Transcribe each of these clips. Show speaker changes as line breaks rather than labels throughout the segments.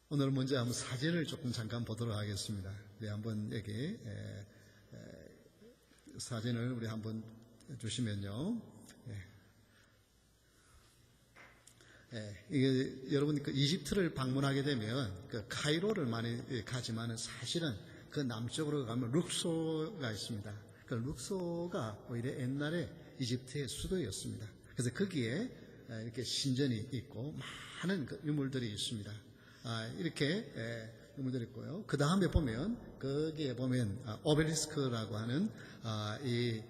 오늘 먼저 한번 사진을 조금 잠깐 보도록 하겠습니다. 우리 한번 여기 사진을 우리 한번 주시면요. 이게 여러분 그 이집트를 방문하게 되면 그 카이로를 많이 가지만은 사실은 그 남쪽으로 가면 룩소가 있습니다. 그 룩소가 오히려 옛날에 이집트의 수도였습니다. 그래서 거기에 이렇게 신전이 있고 많은 그 유물들이 있습니다. 이렇게 유물들이 있고요. 그 다음에 보면 거기에 보면 오벨리스크라고 하는 이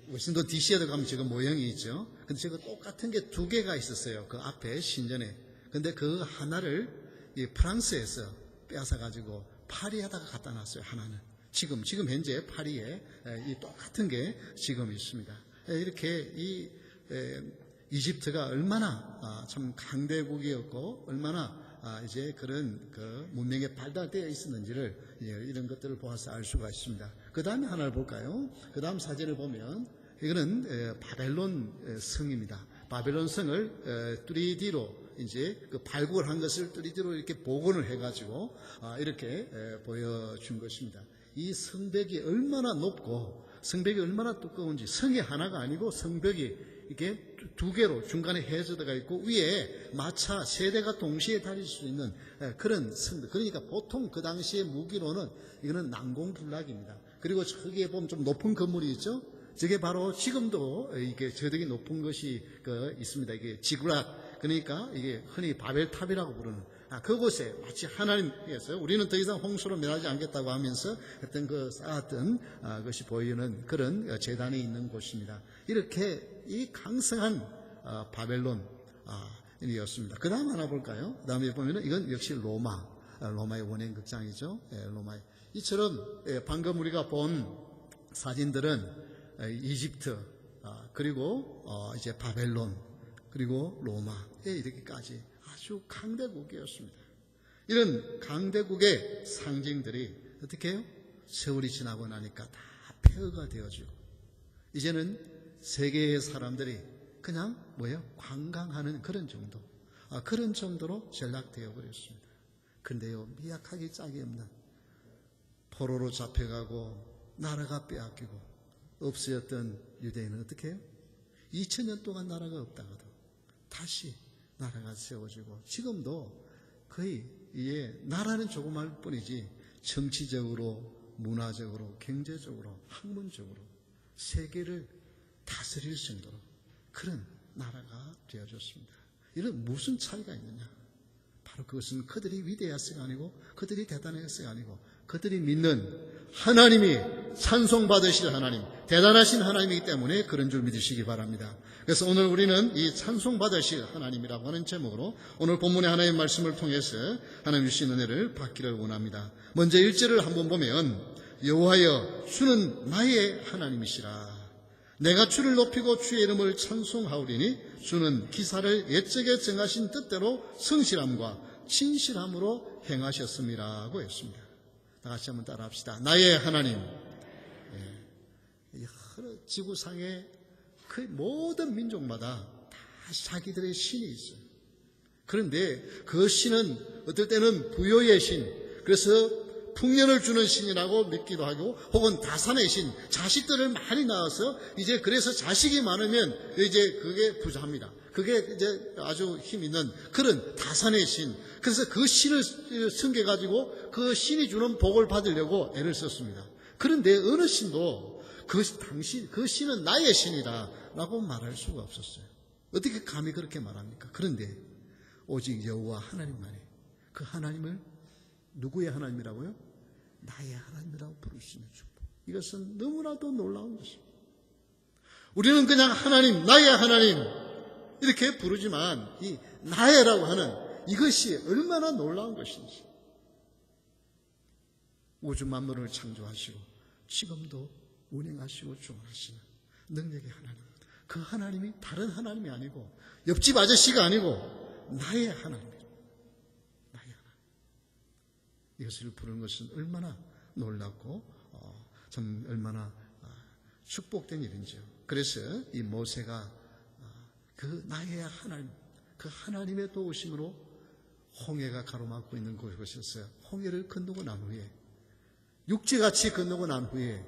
워싱턴 DC에도 가면 지금 모형이 있죠. 근데 지금 똑같은 게 두 개가 있었어요. 그 앞에 신전에. 근데 그 하나를 이 프랑스에서 빼앗아 가지고 파리에다가 갖다 놨어요. 하나는. 지금 현재 파리에 이 똑같은 게 지금 있습니다. 이렇게 이 이집트가 얼마나 참 강대국이었고 얼마나 이제 그런 그 문명에 발달되어 있었는지를 이런 것들을 보아서 알 수가 있습니다. 그 다음에 하나를 볼까요? 그 다음 사진을 보면 이거는 바벨론 성입니다. 바벨론 성을 3D로 이제 그 발굴을 한 것을 3D로 이렇게 복원을 해가지고 이렇게 보여준 것입니다. 이 성벽이 얼마나 높고 성벽이 얼마나 두꺼운지, 성이 하나가 아니고 성벽이 이게 두 개로 중간에 해저드가 있고 위에 마차 3대가 동시에 다닐 수 있는 그런 성벽. 그러니까 보통 그 당시의 무기로는 이거는 난공불락입니다. 그리고 저기에 보면 좀 높은 건물이 있죠. 저게 바로 지금도 이게 저되게 높은 것이 있습니다. 이게 지구락. 그러니까 이게 흔히 바벨탑이라고 부르는 그곳에 마치 하나님께서 우리는 더 이상 홍수로 멸하지 않겠다고 하면서 했던 그 쌓았던 것이 보이는 그런 재단이 있는 곳입니다. 이렇게 이 강성한 바벨론이었습니다. 그 다음 하나 볼까요? 그 다음에 보면은 이건 역시 로마의 원행극장이죠. 로마의 이처럼 방금 우리가 본 사진들은 이집트 그리고 이제 바벨론 그리고 로마에 이렇게까지 아주 강대국이었습니다. 이런 강대국의 상징들이 어떻게 해요? 세월이 지나고 나니까 다 폐허가 되어지고 이제는 세계의 사람들이 그냥 관광하는 그런 정도, 그런 정도로 전락되어 버렸습니다. 근데요, 미약하기 짝이 없는 포로로 잡혀가고 나라가 빼앗기고 없어졌던 유대인은 어떻게 해요? 2000년 동안 나라가 없다가도 다시 나라가 세워지고 지금도 거의 나라는 조그마할 뿐이지 정치적으로, 문화적으로, 경제적으로, 학문적으로 세계를 다스릴 정도로 그런 나라가 되어졌습니다. 이런 무슨 차이가 있느냐? 바로 그것은 그들이 위대했어가 아니고 그들이 대단했어가 아니고 그들이 믿는 하나님이 찬송받으실 하나님, 대단하신 하나님이기 때문에 그런 줄 믿으시기 바랍니다. 그래서 오늘 우리는 이 찬송받으실 하나님이라고 하는 제목으로 오늘 본문의 하나님의 말씀을 통해서 하나님 주신 은혜를 받기를 원합니다. 먼저 1절을 한번 보면 여호와여 주는 나의 하나님이시라. 내가 주를 높이고 주의 이름을 찬송하오리니 주는 기사를 옛적에 정하신 뜻대로 성실함과 진실함으로 행하셨음이라고 했습니다. 다 같이 한번 따라합시다. 나의 하나님. 지구상의 그 모든 민족마다 다 자기들의 신이 있어요. 그런데 그 신은 어떨 때는 부여의 신, 그래서 풍년을 주는 신이라고 믿기도 하고, 혹은 다산의 신, 자식들을 많이 낳아서 이제 그래서 자식이 많으면 이제 그게 부자입니다. 그게 이제 아주 힘 있는 그런 다산의 신. 그래서 그 신을 섬겨가지고 그 신이 주는 복을 받으려고 애를 썼습니다. 그런데 어느 신도 그 신은 나의 신이다 라고 말할 수가 없었어요. 어떻게 감히 그렇게 말합니까? 그런데 오직 여호와 하나님만이 그 하나님을 누구의 하나님이라고요? 나의 하나님이라고 부를 수 있는 축복. 이것은 너무나도 놀라운 것입니다. 우리는 그냥 하나님, 나의 하나님 이렇게 부르지만 이 나의라고 하는 이것이 얼마나 놀라운 것인지. 우주 만물을 창조하시고 지금도 운행하시고 주관하시는 능력의 하나님. 그 하나님이 다른 하나님이 아니고 옆집 아저씨가 아니고 나의 하나님이에요. 나의 하나님. 이것을 부르는 것은 얼마나 놀랍고 참 얼마나 축복된 일인지요. 그래서 이 모세가 그 나의 하나님, 그 하나님의 도우심으로 홍해가 가로막고 있는 곳이었어요. 홍해를 건너고 난 후에, 육지같이 건너고 난 후에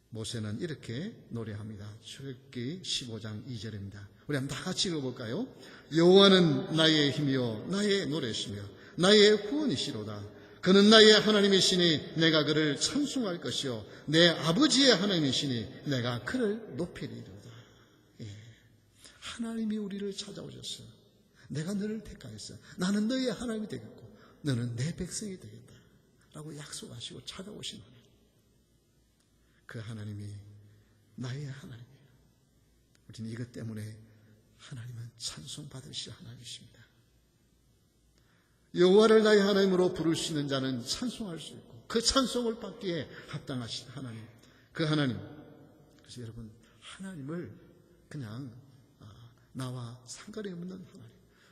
모세는 이렇게 노래합니다. 출애굽기 15장 2절입니다. 우리 한번 다 같이 읽어볼까요? 여호와는 나의 힘이요 나의 노래시며 나의 구원이시로다. 그는 나의 하나님이시니 내가 그를 찬송할 것이요 내 아버지의 하나님이시니 내가 그를 높이리로다. 예. 하나님이 우리를 찾아오셨어요. 내가 너를 택하였어. 나는 너의 하나님이 되겠고 너는 내 백성이 되겠다 라고 약속하시고 찾아오신 하나님. 그 하나님이 나의 하나님이에요. 우리는 이것 때문에 하나님은 찬송받으실 하나님이십니다. 여호와를 나의 하나님으로 부를 수 있는 자는 찬송할 수 있고 그 찬송을 받기에 합당하신 하나님, 그 하나님. 그래서 여러분, 하나님을 그냥 나와 상관이 없는 하나님,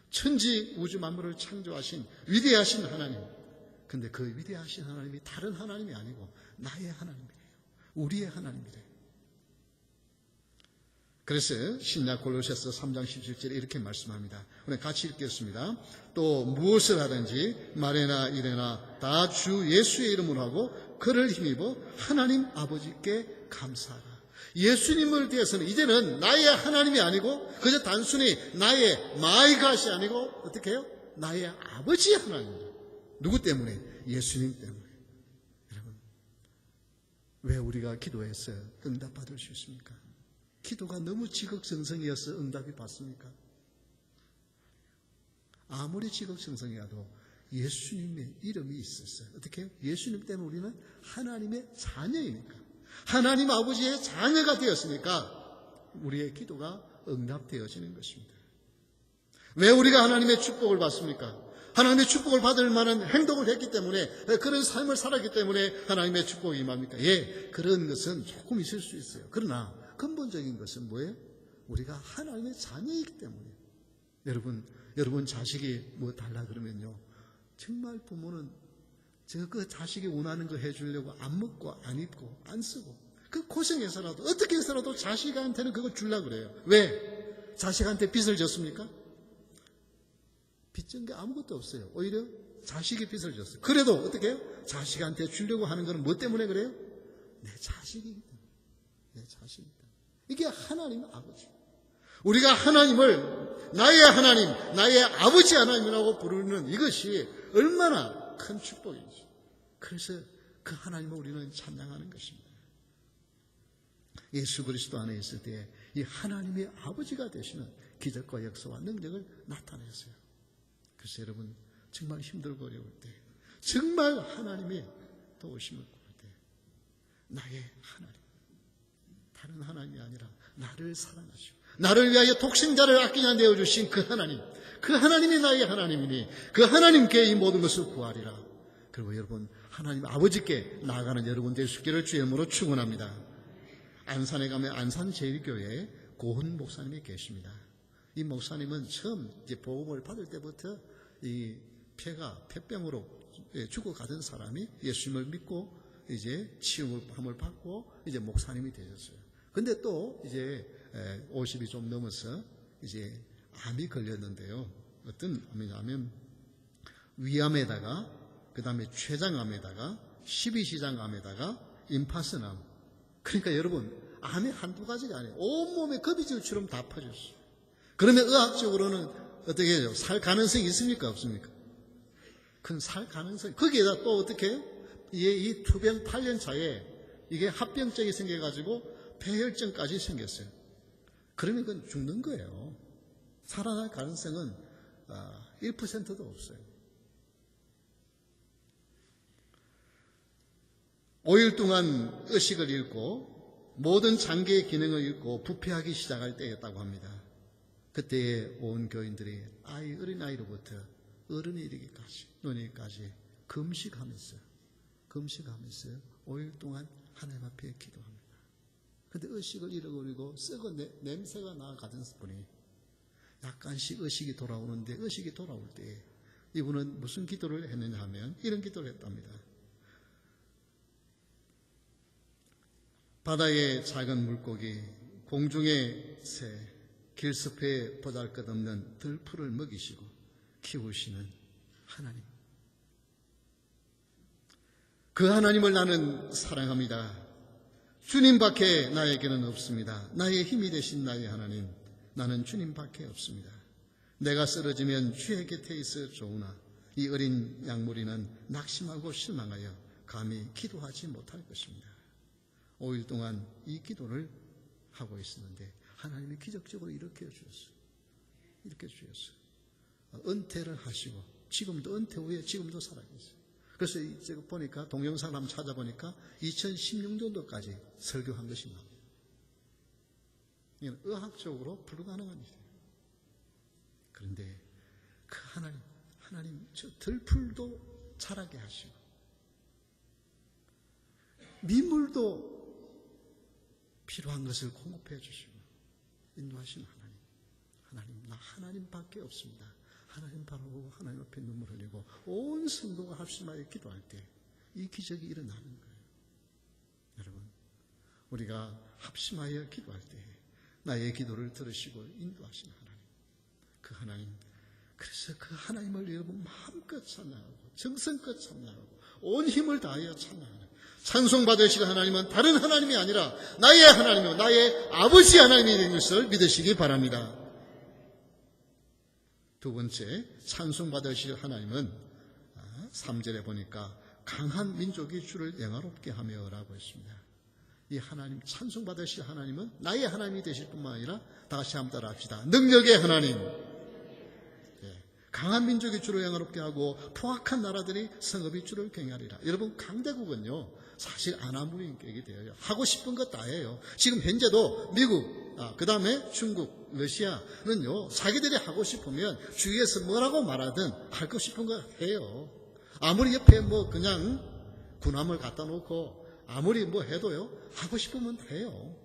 천지 우주 만물을 창조하신 위대하신 하나님. 근데 그 위대하신 하나님이 다른 하나님이 아니고 나의 하나님이에요. 우리의 하나님이래요. 그래서 신약 골로새서 3장 17절에 이렇게 말씀합니다. 우리 같이 읽겠습니다. 또 무엇을 하든지 말이나 이래나 다 주 예수의 이름으로 하고 그를 힘입어 하나님 아버지께 감사하라. 예수님을 대해서는 이제는 나의 하나님이 아니고 그저 단순히 나의 마이갓이 아니고 어떻게 해요? 나의 아버지의 하나님입니다. 누구 때문에? 예수님 때문에. 여러분, 왜 우리가 기도해서 응답받을 수 있습니까? 기도가 너무 지극정성이어서 응답이 받습니까? 아무리 지극정성이라도 예수님의 이름이 있었어요. 어떻게 해요? 예수님 때문에 우리는 하나님의 자녀이니까, 하나님 아버지의 자녀가 되었으니까 우리의 기도가 응답되어지는 것입니다. 왜 우리가 하나님의 축복을 받습니까? 하나님의 축복을 받을 만한 행동을 했기 때문에, 그런 삶을 살았기 때문에 하나님의 축복이 임합니까? 예, 그런 것은 조금 있을 수 있어요. 그러나 근본적인 것은 뭐예요? 우리가 하나님의 자녀이기 때문에. 여러분 자식이 뭐 달라 그러면요, 정말 부모는 그 자식이 원하는 거 해주려고 안 먹고 안 입고 안 쓰고 그 고생해서라도 어떻게 해서라도 자식한테는 그거 주려고 그래요. 왜? 자식한테 빚을 졌습니까? 빚진 게 아무것도 없어요. 오히려 자식이 빚을 졌어요. 그래도 어떻게 해요? 자식한테 주려고 하는 건 뭐 때문에 그래요? 내 자식이기 때문에. 내 자식이기 때문에. 이게 하나님 아버지. 우리가 하나님을 나의 하나님, 나의 아버지 하나님이라고 부르는 이것이 얼마나 큰 축복인지. 그래서 그 하나님을 우리는 찬양하는 것입니다. 예수 그리스도 안에 있을 때 이 하나님의 아버지가 되시는 기적과 역사와 능력을 나타냈어요. 그래서 여러분, 정말 힘들고 어려울 때, 정말 하나님의 도우심을 구할 때, 나의 하나님, 다른 하나님이 아니라 나를 사랑하시고 나를 위하여 독생자를 아끼지 않아 내어주신 그 하나님, 그 하나님이 나의 하나님이니 그 하나님께 이 모든 것을 구하리라. 그리고 여러분, 하나님 아버지께 나아가는 여러분 될 수 있기를 주의 이름으로 축원합니다. 안산에 가면 안산제일교회에 고은 목사님이 계십니다. 이 목사님은 처음 이제 복음을 받을 때부터 이 폐병으로 죽어가던 사람이 예수님을 믿고 이제 치유함을 받고 이제 목사님이 되셨어요. 근데 또 이제 50이 좀 넘어서 이제 암이 걸렸는데요. 어떤 암이냐면 위암에다가 그 다음에 췌장암에다가 12시장암에다가 임파선암. 그러니까 여러분, 암이 한두 가지가 아니에요. 온몸에 거미줄처럼 다 퍼졌어요. 그러면 의학적으로는 어떻게 해요? 살 가능성이 있습니까? 없습니까? 큰 살 가능성이. 거기에다 또 어떻게 해요? 이 투병 8년 차에 이게 합병증이 생겨가지고 폐혈증까지 생겼어요. 그러면 그건 죽는 거예요. 살아날 가능성은 1%도 없어요. 5일 동안 의식을 잃고 모든 장기의 기능을 잃고 부패하기 시작할 때였다고 합니다. 그때에 온 교인들이 어린아이로부터 어른이 이르기까지 노년까지 금식하면서 5일 동안 하나님 앞에 기도합니다. 근데 의식을 잃어버리고 썩은 냄새가 나가던 분이 약간씩 의식이 돌아오는데, 의식이 돌아올 때 이분은 무슨 기도를 했느냐 하면 이런 기도를 했답니다. 바다의 작은 물고기, 공중의 새, 길숲에 보잘것없는 들풀을 먹이시고 키우시는 하나님. 그 하나님을 나는 사랑합니다. 주님밖에 나에게는 없습니다. 나의 힘이 되신 나의 하나님, 나는 주님밖에 없습니다. 내가 쓰러지면 주의 곁에 있어 좋으나 이 어린 양무리는 낙심하고 실망하여 감히 기도하지 못할 것입니다. 5일 동안 이 기도를 하고 있었는데 하나님이 기적적으로 일으켜 주셨어요. 이렇게 주셨어요. 은퇴를 하시고 지금도 은퇴 후에 지금도 살아계세요. 그래서 제가 보니까 동영상을 한번 찾아보니까 2016년도까지 설교한 것이 나옵니다. 이건 의학적으로 불가능한 일이에요. 그런데 그 하나님 저 들풀도 자라게 하시고 미물도 필요한 것을 공급해 주시고 인도하시는 하나님, 나 하나님밖에 없습니다. 하나님 바라보고 하나님 앞에 눈물 흘리고 온 성도가 합심하여 기도할 때 이 기적이 일어나는 거예요. 여러분, 우리가 합심하여 기도할 때 나의 기도를 들으시고 인도하시는 하나님, 그 하나님, 그래서 그 하나님을 여러분 마음껏 찬양하고 정성껏 찬양하고 온 힘을 다하여 찬양하는 찬송받으실 하나님은 다른 하나님이 아니라 나의 하나님이요 나의 아버지 하나님이 되는 것을 믿으시기 바랍니다. 두 번째, 찬송받으실 하나님은 3절에 보니까 강한 민족이 주를 영화롭게 하며 라고 했습니다. 이 하나님, 찬송받으실 하나님은 나의 하나님이 되실 뿐만 아니라 다 같이 한번 따라 합시다. 능력의 하나님. 강한 민족이 주를 영화롭게 하고 포악한 나라들이 성읍이 주를 경외하리라. 여러분, 강대국은요 사실 아나무인격이 되어요. 하고 싶은 것 다 해요. 지금 현재도 미국, 그 다음에 중국, 러시아는요 자기들이 하고 싶으면 주위에서 뭐라고 말하든 하고 싶은 거 해요. 아무리 옆에 뭐 그냥 군함을 갖다 놓고 아무리 뭐 해도요 하고 싶으면 해요.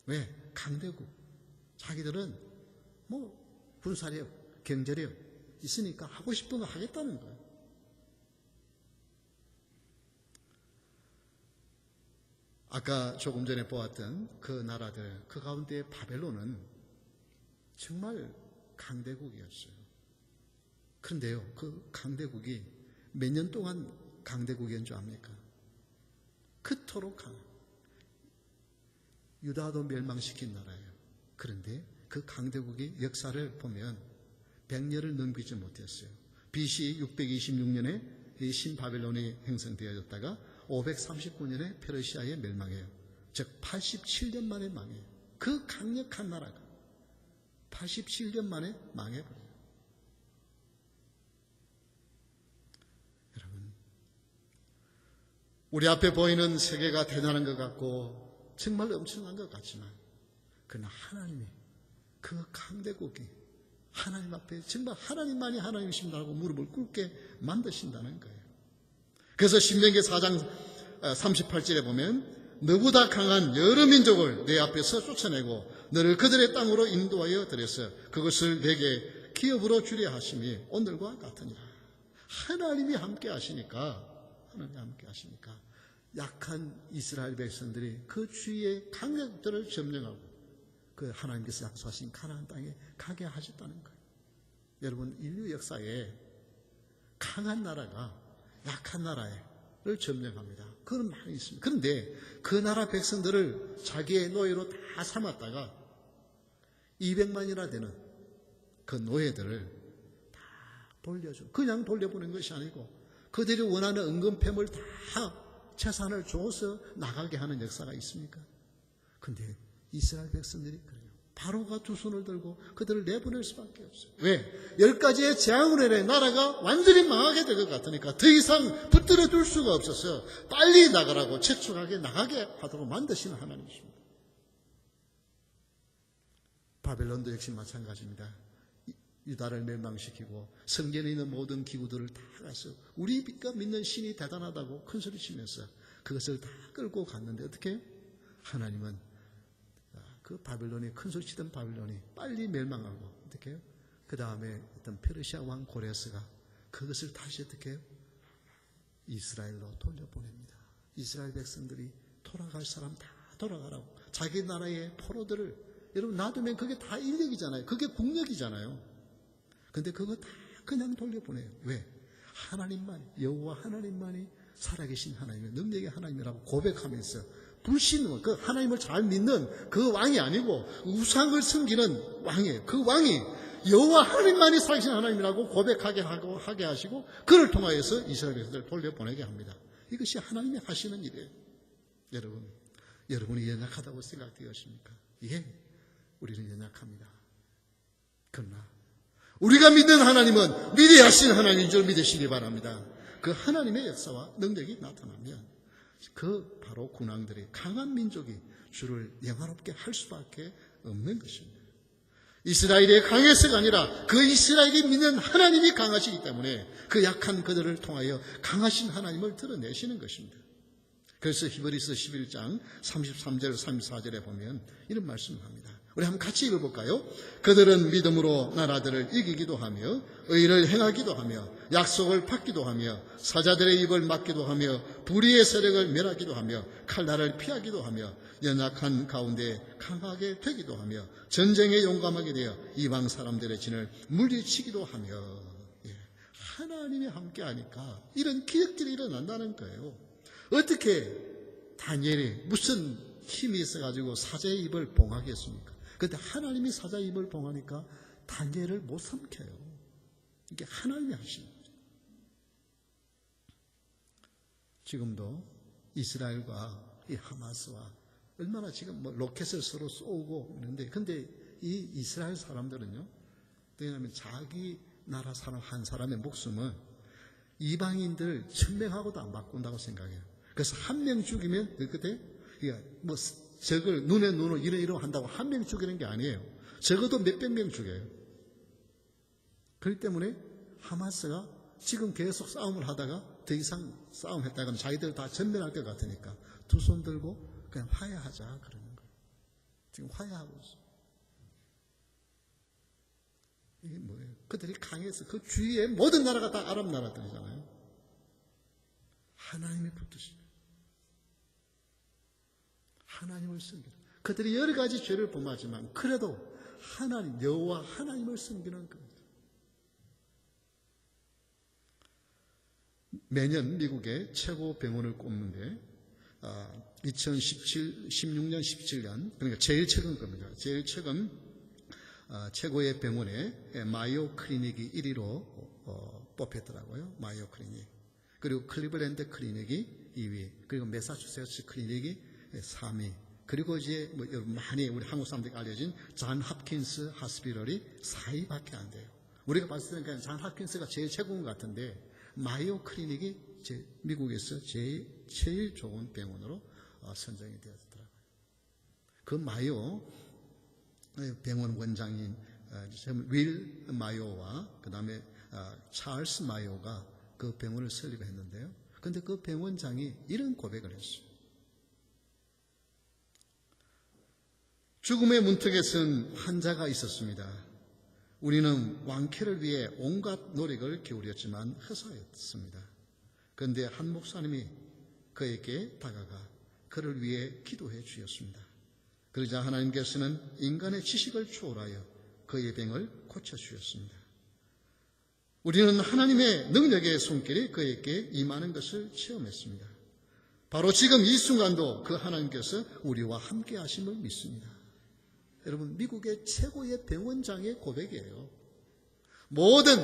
왜? 강대국. 자기들은 뭐 군사력, 경제력 있으니까 하고 싶은 거 하겠다는 거예요. 아까 조금 전에 보았던 그 나라들, 그 가운데 바벨론은 정말 강대국이었어요. 그런데요, 그 강대국이 몇 년 동안 강대국이었는 줄 압니까? 그토록 유다도 멸망시킨 나라예요. 그런데 그 강대국의 역사를 보면 100년을 넘기지 못했어요. BC 626년에 이 신바벨론이 형성되어졌다가 539년에 페르시아에 멸망해요. 즉 87년 만에 망해요. 그 강력한 나라가 87년 만에 망해버려요. 여러분, 우리 앞에 보이는 세계가 대단한 것 같고 정말 엄청난 것 같지만 그러나 하나님이 그 강대국이 하나님 앞에 정말 하나님만이 하나님이십니다라고 무릎을 꿇게 만드신다는 거예요. 그래서 신명기 4장 38절에 보면 너보다 강한 여러 민족을 내 앞에서 쫓아내고 너를 그들의 땅으로 인도하여 드렸어. 그것을 내게 기업으로 주려 하심이 오늘과 같으니라. 하나님이 함께 하시니까 약한 이스라엘 백성들이 그 주위의 강력들을 점령하고 그 하나님께서 약속하신 가나안 땅에 가게 하셨다는 거예요. 여러분, 인류 역사에 강한 나라가 약한 나라를 점령합니다. 그런 많이 있습니다. 그런데 그 나라 백성들을 자기의 노예로 다 삼았다가 200만이나 되는 그 노예들을 다 돌려줘. 그냥 돌려보낸 것이 아니고 그들이 원하는 은근패물 다 재산을 줘서 나가게 하는 역사가 있습니까? 그런데 이스라엘 백성들이 그래요. 바로가 두 손을 들고 그들을 내보낼 수밖에 없어요. 왜? 10가지의 재앙으로 인해 나라가 완전히 망하게 될 것 같으니까 더 이상 붙들어 둘 수가 없어서 빨리 나가라고 재촉하게 나가게 하도록 만드시는 하나님이십니다. 바벨론도 역시 마찬가지입니다. 유다를 멸망시키고 성전에 있는 모든 기구들을 다 가서 우리가 믿는 신이 대단하다고 큰소리 치면서 그것을 다 끌고 갔는데 어떻게? 하나님은 그 바벨론이 큰소리 치던 바벨론이 빨리 멸망하고 어떻게 해요? 그 다음에 어떤 페르시아 왕 고레스가 그것을 다시 어떻게 해요? 이스라엘로 돌려보냅니다. 이스라엘 백성들이 돌아갈 사람 다 돌아가라고 자기 나라의 포로들을 여러분 놔두면 그게 다 인력이잖아요. 그게 국력이잖아요. 근데 그거 다 그냥 돌려보내요. 왜? 하나님만이, 여호와 하나님만이 살아계신 하나님의 능력의 하나님이라고 고백하면서 불신은 그 하나님을 잘 믿는 그 왕이 아니고 우상을 섬기는 왕이에요. 그 왕이 여호와 하나님만이 살아계신 하나님이라고 고백하게 하게 하시고 그를 통하여서 이스라엘 백성들을 돌려보내게 합니다. 이것이 하나님이 하시는 일이에요. 여러분이 연약하다고 생각되었습니까? 예, 우리는 연약합니다. 그러나 우리가 믿는 하나님은 위대하신 하나님인 줄 믿으시기 바랍니다. 그 하나님의 역사와 능력이 나타나면 그 바로 군왕들이 강한 민족이 주를 영화롭게 할 수밖에 없는 것입니다. 이스라엘이 강해서가 아니라 그 이스라엘이 믿는 하나님이 강하시기 때문에 그 약한 그들을 통하여 강하신 하나님을 드러내시는 것입니다. 그래서 히브리서 11장 33절 34절에 보면 이런 말씀을 합니다. 우리 한번 같이 읽어볼까요? 그들은 믿음으로 나라들을 이기기도 하며 의를 행하기도 하며 약속을 받기도 하며 사자들의 입을 막기도 하며 불의의 세력을 멸하기도 하며 칼날을 피하기도 하며 연약한 가운데 강하게 되기도 하며 전쟁에 용감하게 되어 이방 사람들의 진을 물리치기도 하며 하나님이 함께하니까 이런 기적들이 일어난다는 거예요. 어떻게 다니엘이 무슨 힘이 있어가지고 사자의 입을 봉하겠습니까? 그런데 하나님이 사자의 입을 봉하니까 다니엘을 못 삼켜요. 이게 하나님이 하시는 거죠. 지금도 이스라엘과 이 하마스와 얼마나 지금 로켓을 서로 쏘고 있는데, 근데 이 이스라엘 사람들은요, 왜냐하면 자기 나라 사람 한 사람의 목숨은 이방인들 1000명하고도 안 바꾼다고 생각해요. 그래서 한 명 죽이면 그때 적을 눈에 눈으로 이러 한다고 한 명 죽이는 게 아니에요. 적어도 몇백 명 죽여요. 그렇기 때문에 하마스가 지금 계속 싸움을 하다가 더 이상 싸움했다가는 자기들 다 전멸할 것 같으니까 두 손 들고 그냥 화해하자 그러는 거예요. 지금 화해하고 있어요. 이게 뭐예요? 그들이 강해서 그 주위에 모든 나라가 다 아랍 나라들이잖아요. 하나님이 붙드시고 하나님을 섬기는, 그들이 여러 가지 죄를 범하지만 그래도 하나님, 여호와 하나님을 섬기는 겁니다. 매년 미국의 최고 병원을 꼽는데 2016년, 17년, 그러니까 제일 최근 겁니다. 제일 최근 최고의 병원에 마요 클리닉이 1위로 뽑혔더라고요. 마요 클리닉. 그리고 클리블랜드 클리닉이 2위, 그리고 매사추세츠 클리닉이 3위, 그리고 이제 많이 우리 한국 사람들이 알려진 존 홉킨스 하스피털이 4위밖에 안 돼요. 우리가 봤을 때는 그냥 존 홉킨스가 제일 최고인 것 같은데 마요 클리닉이 미국에서 제일 좋은 병원으로 선정이 되었더라고요. 그 마요 병원 원장인 윌 마요와 그 다음에 찰스 마요가 그 병원을 설립했는데요. 그런데 그 병원장이 이런 고백을 했어요. 죽음의 문턱에 선 환자가 있었습니다. 우리는 완쾌를 위해 온갖 노력을 기울였지만 허사였습니다. 그런데 한 목사님이 그에게 다가가 그를 위해 기도해 주셨습니다. 그러자 하나님께서는 인간의 지식을 초월하여 그의 병을 고쳐주셨습니다. 우리는 하나님의 능력의 손길이 그에게 임하는 것을 체험했습니다. 바로 지금 이 순간도 그 하나님께서 우리와 함께 하심을 믿습니다. 여러분, 미국의 최고의 병원장의 고백이에요. 모든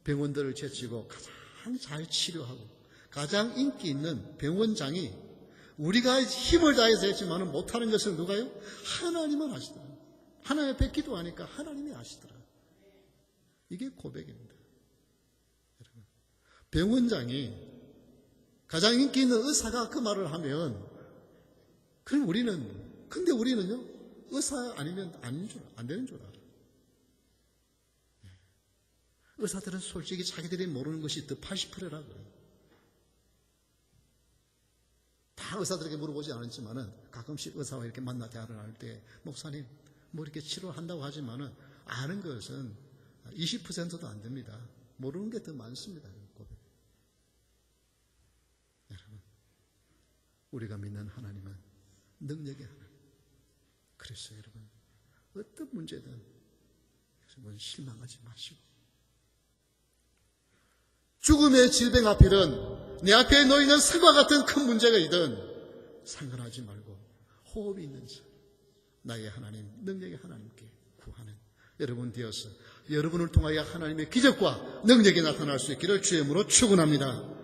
병원들을 제치고 가장 잘 치료하고 가장 인기 있는 병원장이 우리가 힘을 다해서 했지만 못하는 것을 누가요? 하나님은 하시더라고요. 하나님 앞에 기도하니까 하나님이 하시더라고요. 이게 고백입니다. 여러분, 병원장이 가장 인기 있는 의사가 그 말을 하면 그럼 근데 우리는요, 의사 아니면 안 되는 줄 알아요. 의사들은 솔직히 자기들이 모르는 것이 더 80%라고 그래요. 다 의사들에게 물어보지 않았지만은 가끔씩 의사와 이렇게 만나 대화를 할 때 목사님 뭐 이렇게 치료한다고 하지만은 아는 것은 20%도 안 됩니다. 모르는 게 더 많습니다. 여러분, 우리가 믿는 하나님은 능력의 하나님. 그래서 여러분, 어떤 문제든 여러분 실망하지 마시고, 죽음의 질병 앞이든 내 앞에 놓이는 산과 같은 큰 문제가 있든 상관하지 말고 호흡이 있는 자, 나의 하나님, 능력의 하나님께 구하는 여러분 되어서 여러분을 통하여 하나님의 기적과 능력이 나타날 수 있기를 주의 이름으로 축원합니다.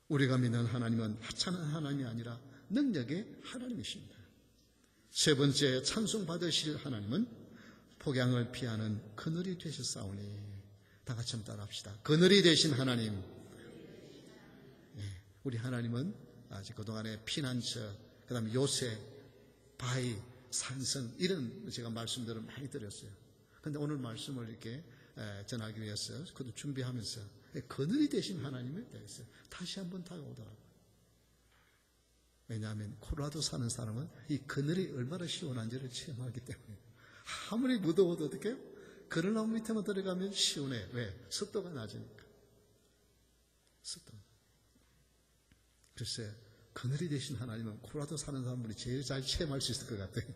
우리가 믿는 하나님은 하찮은 하나님이 아니라 능력의 하나님이십니다. 세 번째, 찬송받으실 하나님은 폭양을 피하는 그늘이 되셨사오니. 다 같이 한번 따라합시다. 그늘이 되신 하나님. 우리 하나님은 아직 그동안에 피난처, 그 다음에 요새, 바위, 산성, 이런 제가 말씀들을 많이 드렸어요. 그런데 오늘 말씀을 이렇게 전하기 위해서 그것도 준비하면서 그늘이 되신 하나님에 대해서 다시 한번 다가오더라고요. 왜냐하면 콜로라도 사는 사람은 이 그늘이 얼마나 시원한지를 체험하기 때문에. 아무리 무더워도 어떻게 해요? 그늘나무 밑에만 들어가면 시원해. 왜? 습도가 낮으니까. 습도. 글쎄, 그늘이 되신 하나님은 콜로라도 사는 사람들이 제일 잘 체험할 수 있을 것 같아요.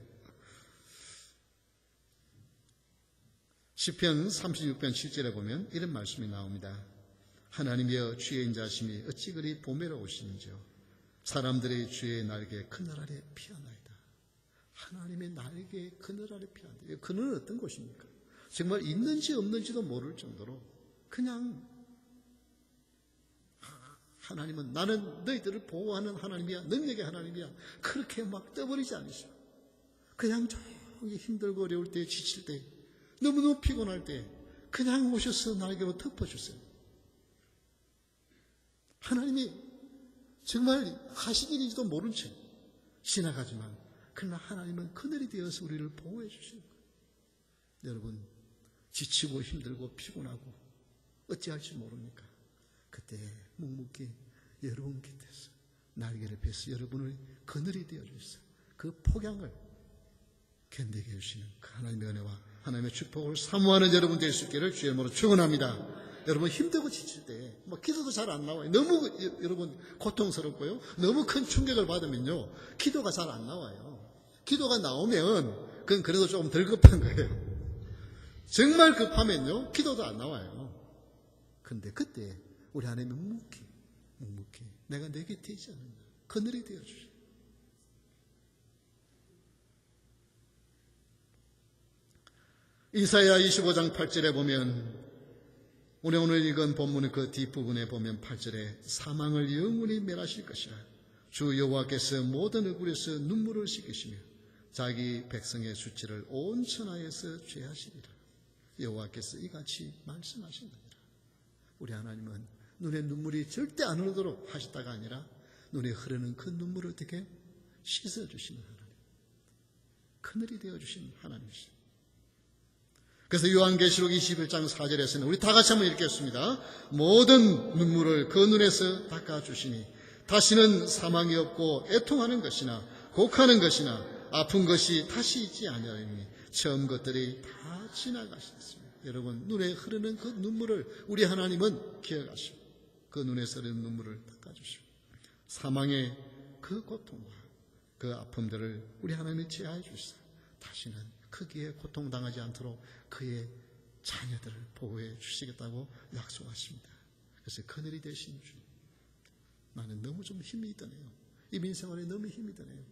시편 36편 7절에 보면 이런 말씀이 나옵니다. 하나님이여 주의 인자심이 어찌 그리 보배로우시는지요. 사람들의 주의 날개 그늘 아래 피하나이다. 하나님의 날개 그늘 아래 피하나이다. 그늘은 어떤 곳입니까? 정말 있는지 없는지도 모를 정도로 그냥 하나님은 나는 너희들을 보호하는 하나님이야, 능력의 하나님이야, 그렇게 막 떠버리지 않으셔. 그냥 조용히 힘들고 어려울 때, 지칠 때, 너무너무 피곤할 때 그냥 오셔서 날개로 덮어주세요. 하나님이 정말 하신 일인지도 모른 채 지나가지만 그러나 하나님은 그늘이 되어서 우리를 보호해 주시는 거예요. 여러분, 지치고 힘들고 피곤하고 어찌할지 모르니까 그때 묵묵히 여러분 곁에서 날개를 펴서 여러분을 그늘이 되어주셔서 그 폭양을 견디게 해주시는 그 하나님의 은혜와 하나님의 축복을 사모하는 여러분 될 수 있기를 주의 이름으로 축원합니다. 여러분 힘들고 지칠 때 기도도 잘 안 나와요. 너무 여러분 고통스럽고요, 너무 큰 충격을 받으면요 기도가 잘 안 나와요. 기도가 나오면 그건 그래도 조금 덜 급한 거예요. 정말 급하면요 기도도 안 나와요. 근데 그때 우리 안에 묵묵히 내가 내 곁에 있지 않는다, 그늘이 되어주셔. 이사야 25장 8절에 보면, 우리 오늘 읽은 본문의 그 뒷부분에 보면 8절에 사망을 영원히 멸하실 것이라. 주 여호와께서 모든 얼굴에서 눈물을 씻기시며 자기 백성의 수치를 온 천하에서 죄하시리라. 여호와께서 이같이 말씀하신다니라. 우리 하나님은 눈에 눈물이 절대 안 흐르도록 하셨다가 아니라 눈에 흐르는 그 눈물을 어떻게 씻어주시는 하나님, 그늘이 되어주신 하나님이십니다. 그래서 요한계시록 21장 4절에서는 우리 다 같이 한번 읽겠습니다. 모든 눈물을 그 눈에서 닦아주시니 다시는 사망이 없고 애통하는 것이나 곡하는 것이나 아픈 것이 다시 있지 아니하리니 처음 것들이 다 지나가셨습니다. 여러분, 눈에 흐르는 그 눈물을 우리 하나님은 기억하시고 그 눈에서 흐르는 눈물을 닦아주시고 사망의 그 고통과 그 아픔들을 우리 하나님이 제하해 주시사 다시는 크기에 고통당하지 않도록 그의 자녀들을 보호해 주시겠다고 약속하십니다. 그래서 그늘이 되신 주, 나는 너무 좀 힘이 드네요. 이 민생활에 너무 힘이 드네요.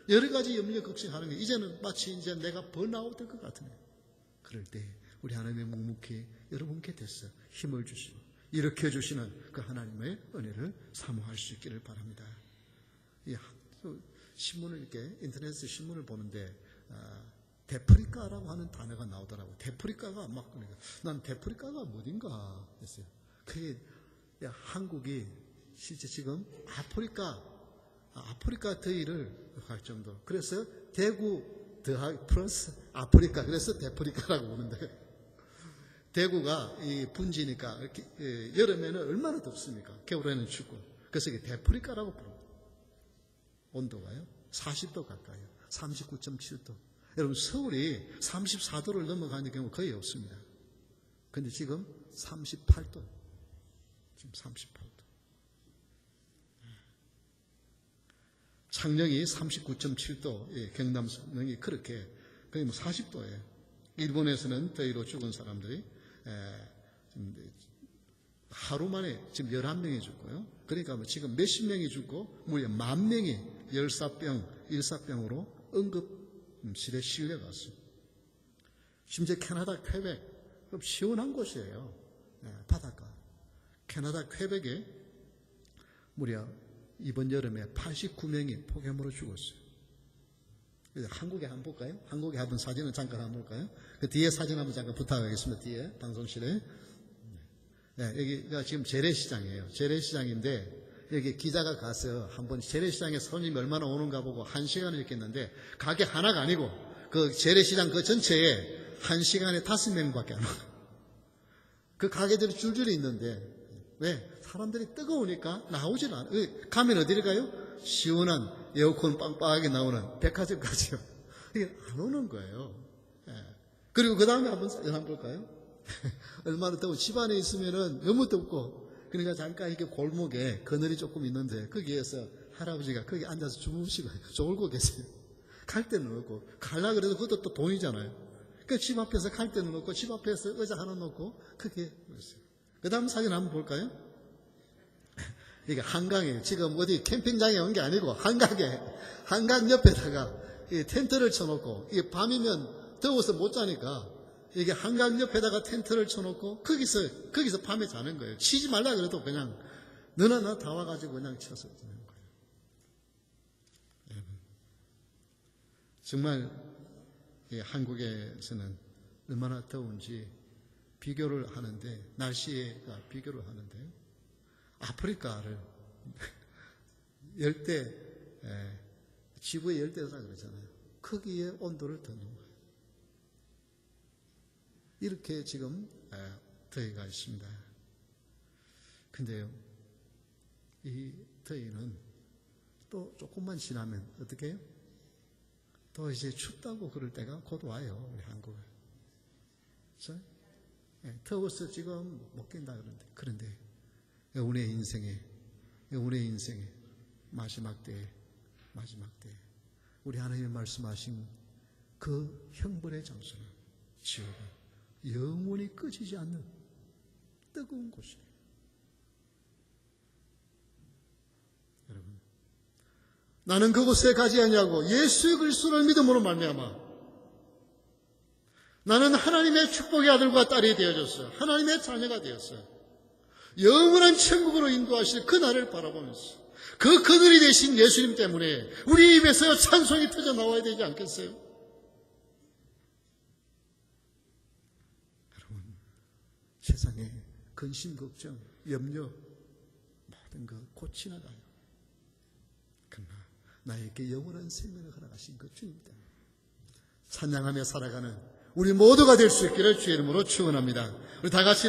여러 가지 염려 걱정하는 게 이제는 마치 이제 내가 번아웃 될 것 같으네요. 그럴 때 우리 하나님의 묵묵히 여러분 곁에서 힘을 주시고 일으켜 주시는 그 하나님의 은혜를 사모할 수 있기를 바랍니다. 신문을 이렇게 인터넷 신문을 보는데 데프리카라고 하는 단어가 나오더라고요. 데프리카가 막 그러니까 난 데프리카가 뭐인가 했어요. 그게 한국이 실제 지금 아프리카 더위를 할 정도. 그래서 대구 더하기 플러스 아프리카, 그래서 데프리카라고 부르는데, 대구가 이 분지니까 여름에는 얼마나 덥습니까? 겨울에는 춥고. 그래서 이게 데프리카라고 부릅니다. 온도가요 40도 가까이요. 39.7도. 여러분, 서울이 34도를 넘어가는 경우 거의 없습니다. 근데 지금 38도. 지금 38도. 창녕이 39.7도, 경남 창녕이 그렇게 거의 뭐 40도예요. 일본에서는 더위로 죽은 사람들이 하루 만에 지금 11명이 죽고요. 그러니까 뭐 지금 몇십 명이 죽고 무려 10,000명이 열사병, 일사병으로 응급실에 실려갔습니다. 심지어 캐나다 퀘벡, 시원한 곳이에요. 바닷가. 캐나다 퀘벡에 무려 이번 여름에 89명이 폭염으로 죽었어요. 한국에 한번 볼까요? 한국에 한번 사진을 잠깐 한번 볼까요? 그 뒤에 사진 한번 잠깐 부탁하겠습니다. 뒤에 방송실에. 여기가 지금 재래시장이에요. 재래시장인데 여기 기자가 가서 한번 재래시장에 손님이 얼마나 오는가 보고 1시간을 있겠는데 가게 하나가 아니고 그 재래시장 그 전체에 1시간에 5명밖에 안 와요. 그 가게들이 줄줄이 있는데 왜? 사람들이 뜨거우니까 나오질 않아요. 가면 어디를 가요? 시원한 에어컨 빵빵하게 나오는 백화점까지요. 이게 안 오는 거예요. 그리고 그 다음에 한번 사진 한번 볼까요? 얼마나 더워. 집 안에 있으면은 너무 덥고, 그러니까 잠깐 이렇게 골목에 그늘이 조금 있는데, 거기에서 할아버지가 거기 앉아서 주무시고, 졸고 계세요. 갈 때는 없고, 갈라 그래도 그것도 또 돈이잖아요. 그 집 앞에서 갈 때는 없고, 집 앞에서 의자 하나 놓고, 그게 있어요. 그 다음 사진 한번 볼까요? 이게 한강에, 지금 어디 캠핑장에 온 게 아니고, 한강 옆에다가 이 텐트를 쳐놓고, 이게 밤이면 더워서 못 자니까, 이게 한강 옆에다가 텐트를 쳐놓고 거기서 밤에 자는 거예요. 치지 말라 그래도 그냥 너나 나 다 와가지고 그냥 쳐서 자는 거예요. 여러분, 정말 한국에서는 얼마나 더운지 비교를 하는데, 날씨가 비교를 하는데, 아프리카를 열대, 지구의 열대라 그러잖아요. 거기에 온도를 더 놓은 거예요. 이렇게 지금 더위가 있습니다. 근데요, 이 더위는 또 조금만 지나면 어떻게 해요? 또 이제 춥다고 그럴 때가 곧 와요, 우리 한국에. 그렇죠? 더워서 지금 못 깬다 그런데 우리의 인생에 마지막 때 우리 하나님의 말씀하신 그 형벌의 장소는 지옥은 영원히 꺼지지 않는 뜨거운 곳이에요. 여러분, 나는 그곳에 가지 아니하고 예수 그리스도를 믿음으로 말미암아 나는 하나님의 축복의 아들과 딸이 되어졌어요. 하나님의 자녀가 되었어요. 영원한 천국으로 인도하실 그 날을 바라보면서 그 그늘이 되신 예수님 때문에 우리 입에서 찬송이 터져 나와야 되지 않겠어요? 세상에 근심, 걱정, 염려 모든 것 곧 지나가요. 그러나 나에게 영원한 생명을 허락하신 그 주님 때문에 찬양하며 살아가는 우리 모두가 될 수 있기를 주의 이름으로 축원합니다. 우리 다 같이